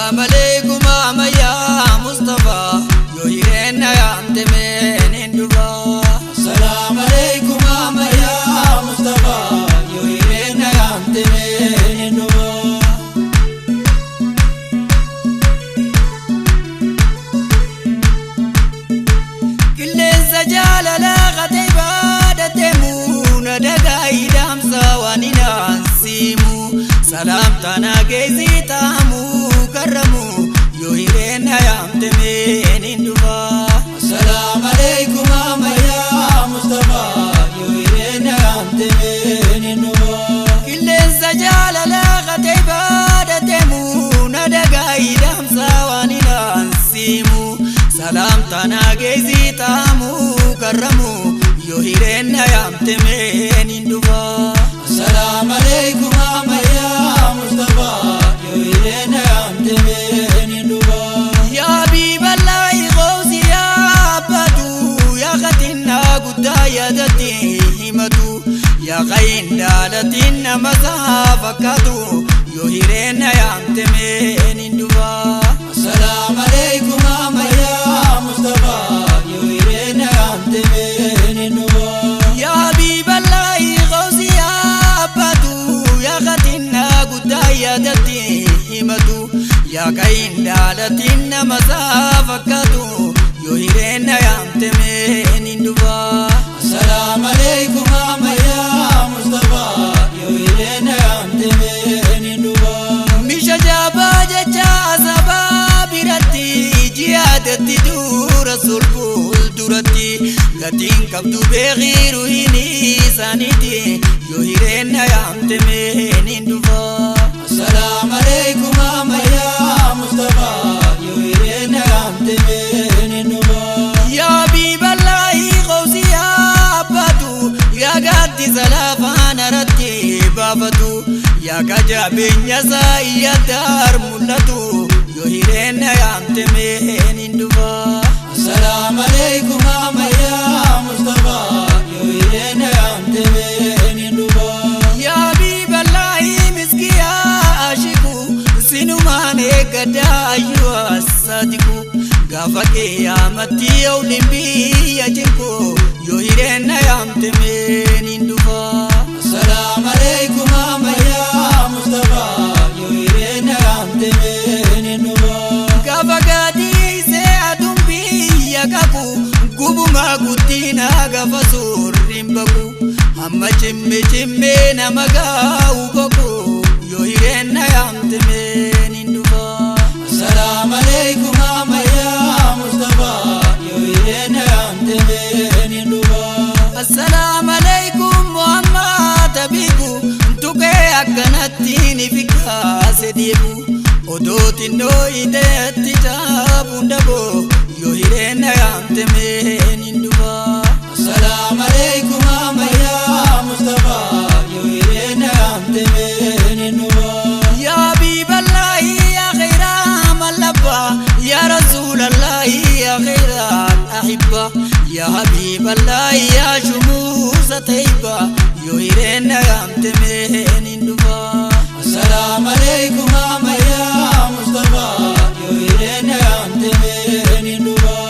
السلام عليكم يا مصطفى يوهيرين يا أمتمين اندوبا السلام عليكم يا مصطفى يوهيرين يا أمتمين اندوبا كل الزجال لا غتيبا دتمون دقاي دامسا وانينا نسيمو سلام تانا جيزي تامو كرمو يوهيرين يا أمتمين اندوبا السلام عليكم يا مصطفى يوهيرين يا أمتمين اندوبا كل الزجال لا غتيبا دتمون دقاي دامسا وانينا نسيمو سلام تانا جيزي تامو كرمو يوهيرين يا أمتمين اندوبا السلام عليكم يا مصطفى يوهيرين يا أمتمين اندوبا يا حبيب الله غوثي يا بدو يا غتنا قدا يا دتي همتو يا غين دالتنا مسافكتو يوهيرين يا أمتمين اندوبا السلام عليكم يا مصطفى يوهيرين يا أمتمين اندوبا يا حبيب الله غوثي يا بدو يا غتنا قدا يا دتي همتو يا غين دالتنا مسافكتو يوهيرين يا أمتمين اندوبا السلام عليكم يا مصطفى يوهيرين يا أمتمين اندوبا مش جابا جا سباب رتي جيادتي دور سرقول دورتي غتين كبدو بغير هني سانيتي يوهيرين يا أمتمين اندوبا السلام عليكم يا مصطفى يوهيرين يا أمتمين اندوبا يا حبيب الله غوثي يا بدو يا غادي زلافان رتي بابتو يا كجابين يا سايا دار ملتو يوهيرين يا أمتمين اندوبا السلام عليكم يا مصطفى يوهيرين يا أمتمين اندوبا يا حبيب الله مسكي يا عاشقو سنوماني قدا أيها الصادقو غافك يا متي أولمبي يا جنكو يوهيرين يا أمتمين اندوبا السلام عليكم يا مصطفى يوهيرين يا أمتمين اندوبا غافك دي سيادم بي يا كاكو غوبو ما غوتينا غافسور ريمبكو أما جمي جمي نمغاو بكو يوهيرين يا أمتمين اندوبا السلام عليكم يا مصطفى يوهيرين يا أمتمين اندوبا السلام عليكم محمد بيكو انتوكي أكنتيني فيكا سديبو ودوتي نوي ديتي جابو ندبو يوهيرين يا أمتمين اندوبا السلام عليكم يا مصطفى يوهيرين يا أمتمين اندوبا يا حبيب الله يا خير ملبا يا رسول الله يا خير الأحبة يا حبيب الله يا شموس طيبة يوهيرين يا أمتمين اندوبا السلام عليكم يا مصطفى يوهيرين يا أمتمين اندوبا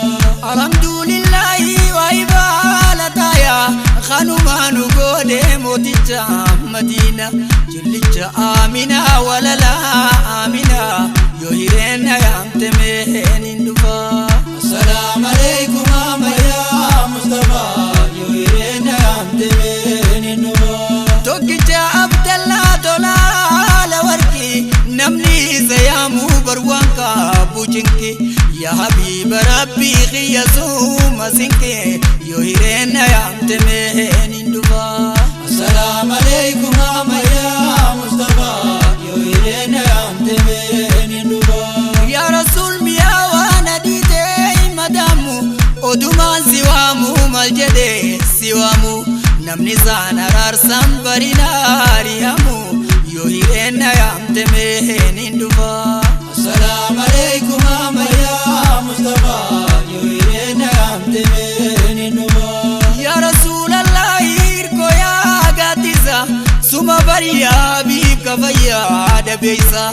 الحمد لله وعبالة يا خانوما نقول موتيجا مدينة جلجا آمنا ولا لا آمنا يوهيرين يا أمتمين اندوبا السلام عليكم يا مصطفى يوهيرين يا أمتمين اندوبا توكيجا عبد الله دولال وركي نمني زيامو بروانكا بوجنكي يا حبيب ربي خيزو مسنكي يوهيرين يا أمتمين اندوبا السلام عليكم يا مصطفى يوهيرين يا أمتمين اندوبا يا رسول ميا ونديتي مدامو ودومان سوامو ملجدي سوامو نمني زانا رارسام برينا ريامو يوهيرين يا أمتمين اندوبا السلام عليكم يا مصطفى يوهيرين يا أمتمين اندوبا يا رسول الله إركو يا غاتيزا سوما بريا بي kafaya da beisa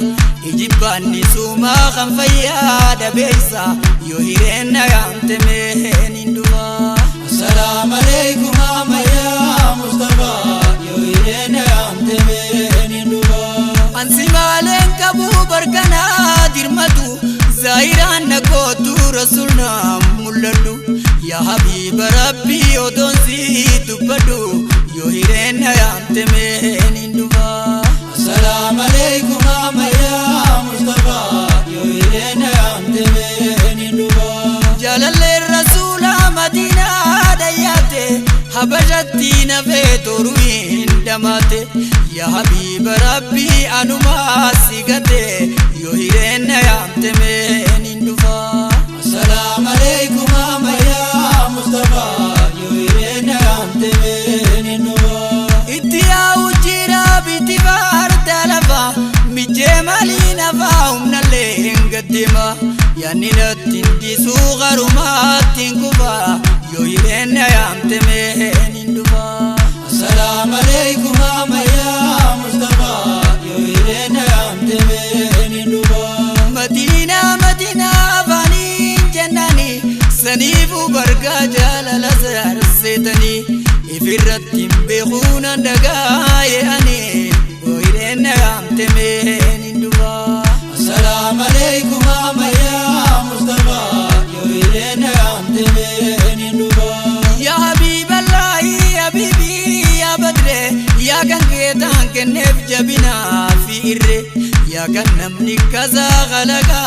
ijibani suma khanfaya da beisa yo hirena yamte meninduwa assalamu alaikum amaya Mustafa yo hirena yamte meninduwa ansimalen kabu barkana dirmatu zairan nakotu rasulna muladu ya habib rabbi odonsi tubadu yo hirena yamte meninduwa assalamu alaikum amaya Mustafa yo hirena yamte meninduwa jalalle rasula madina dayate habajati nafetoruin damate ya habib rabbi anuma sigate yo hirena yamte meninduwa assalamu alaikum amaya Mustafa yo hirena yamte meninduwa itiya ujira bitibar talafa mijemalina faumna lengadima yanina tindi sugaruma tinkuba yo hirena yamte meninduwa assalamu alaikum amaya Mustafa yo hirena yamte meninduwa madina madina bani jannani sanifu barga jalala zar setani ifirratim bekhuna dagaye ani yo hirena yamte meninduwa assalamu alaikum amaya Mustafa yo hirena yamte meninduwa ya habiballahi ya bibi ya badre ya kangetan kenef jabina firre ya kan namni kaza galaga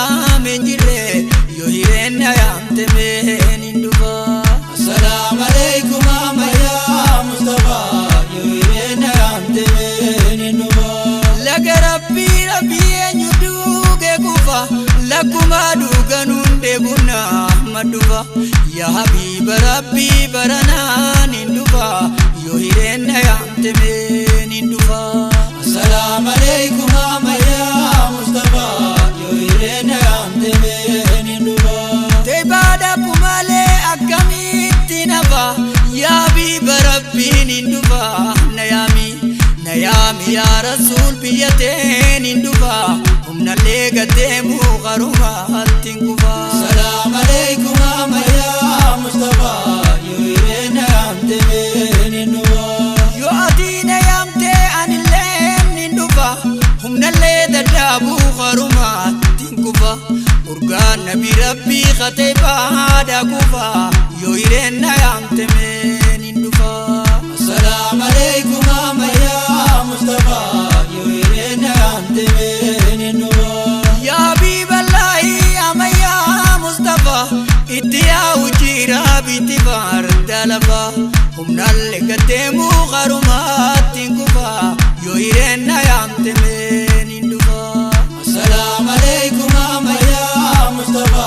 menjire yo hirena yamte meninduwa assalamu alaikum amaya Mustafa yo hirena yamte meninduwa laga rabbi rabbi enyuduge kufa lakuma duganunde guna maduwa ya habib rabbi barana ninduwa yo hirena yamte meninduwa assalamu alaikum amaya Mustafa yo hirena yamte meninduwa tebada pumale akamiti nafa ya habib rabbi ninduwa nayami ya rasul biyate ninduwa umna legate mugharuma tinkuwa assalamu alaikum amaya Mustafa yo hirena yamte meninduwa yo adina yamte anilem ninduwa umna ledada mugharuma tinkuwa urgan nabi rabbi khateba da kufa yo hirena yamte meninduwa assalamu alaikum amaya Mustafa yo hirena yamte meninduwa ya habiballahi amaya Mustafa itiya ujira bitibar dalafa humna legate mugharuma tinkufa yo hirena yamte meninduwa assalamu alaikum amaya Mustafa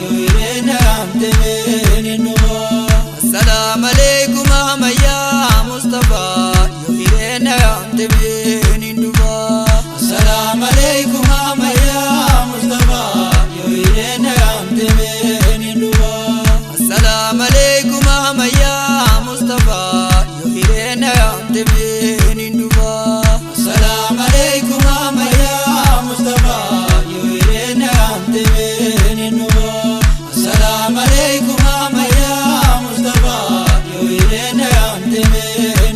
yo hirena yamte meninduwa assalamu alaikum amaya Mustafa yo hirena yamte meninduwa assalamu alaikum amaya Mustafa yo hirena yamte meninduwa assalamu alaikum amaya Mustafa yo hirena yamte meninduwa assalamu alaikum amaya Mustafa yo hirena yamte meninduwa assalamu alaikum amaya Mustafa yo hirena yamte meninduwa